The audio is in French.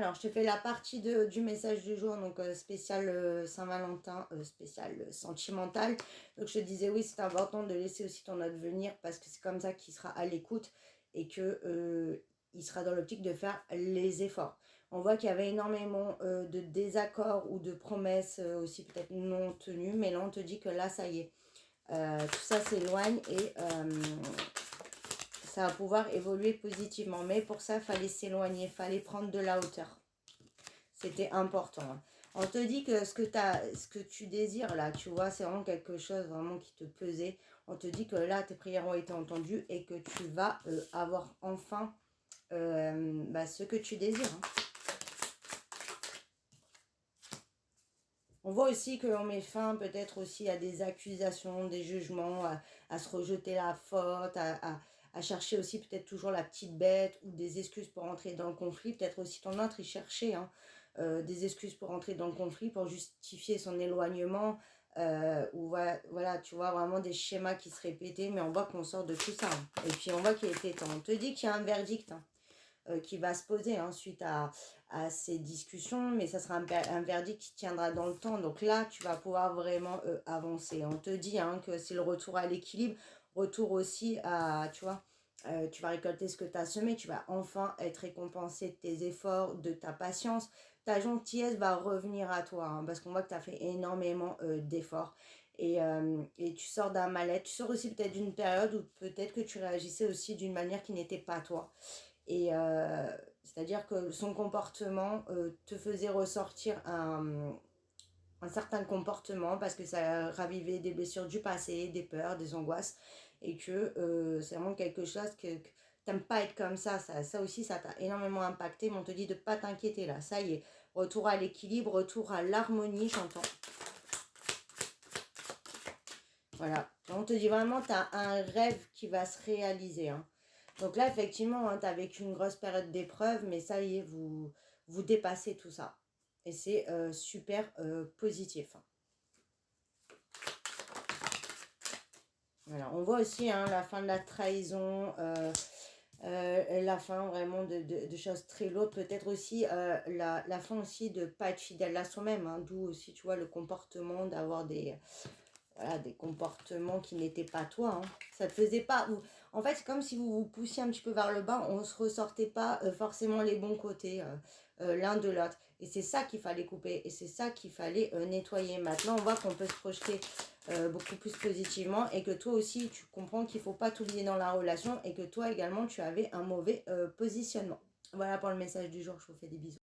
Alors, je te fais la partie du message du jour, donc spécial Saint-Valentin, spécial sentimental. Donc, je te disais, oui, c'est important de laisser aussi ton autre venir parce que c'est comme ça qu'il sera à l'écoute et que il sera dans l'optique de faire les efforts. On voit qu'il y avait énormément de désaccords ou de promesses aussi peut-être non tenues, mais là, on te dit que là, ça y est, tout ça s'éloigne et ça va pouvoir évoluer positivement. Mais pour ça, il fallait s'éloigner, il fallait prendre de la hauteur. C'était important. Hein. On te dit que ce que tu désires là, tu vois, c'est vraiment quelque chose vraiment qui te pesait. On te dit que là, tes prières ont été entendues et que tu vas avoir enfin ce que tu désires. Hein. On voit aussi qu'on met fin peut-être aussi à des accusations, des jugements, à se rejeter la faute, à chercher aussi peut-être toujours la petite bête ou des excuses pour entrer dans le conflit. Peut-être aussi ton autre y cherchait des excuses pour entrer dans le conflit, pour justifier son éloignement. Ou voilà, tu vois, vraiment des schémas qui se répétaient, mais on voit qu'on sort de tout ça. Hein. Et puis on voit qu'il était temps. On te dit qu'il y a un verdict. Hein. Qui va se poser suite à ces discussions, mais ça sera un verdict qui tiendra dans le temps. Donc là, tu vas pouvoir vraiment avancer. On te dit que c'est le retour à l'équilibre, retour aussi à, tu vois, tu vas récolter ce que tu as semé, tu vas enfin être récompensé de tes efforts, de ta patience. Ta gentillesse va revenir à toi, parce qu'on voit que tu as fait énormément d'efforts. Et tu sors d'un mal-être, tu sors aussi peut-être d'une période où peut-être que tu réagissais aussi d'une manière qui n'était pas toi. Et c'est-à-dire que son comportement te faisait ressortir un certain comportement parce que ça ravivait des blessures du passé, des peurs, des angoisses. Et que c'est vraiment quelque chose que t'aimes pas être comme ça. Ça aussi, ça t'a énormément impacté. Mais on te dit de pas t'inquiéter là. Ça y est, retour à l'équilibre, retour à l'harmonie, j'entends. Voilà. On te dit vraiment, tu as un rêve qui va se réaliser. Hein. Donc là, effectivement, tu as vécu une grosse période d'épreuve, mais ça y est, vous dépassez tout ça. Et c'est super positif. Voilà. On voit aussi la fin de la trahison, la fin vraiment de choses très lourdes. Peut-être aussi la fin aussi de ne pas être fidèle à soi-même. Hein, d'où aussi, tu vois, le comportement d'avoir des comportements qui n'étaient pas toi. Hein. Ça te faisait pas. En fait, c'est comme si vous vous poussiez un petit peu vers le bas, on ne se ressortait pas forcément les bons côtés l'un de l'autre. Et c'est ça qu'il fallait couper, et c'est ça qu'il fallait nettoyer. Maintenant, on voit qu'on peut se projeter beaucoup plus positivement, et que toi aussi, tu comprends qu'il ne faut pas t'oublier dans la relation, et que toi également, tu avais un mauvais positionnement. Voilà pour le message du jour, je vous fais des bisous.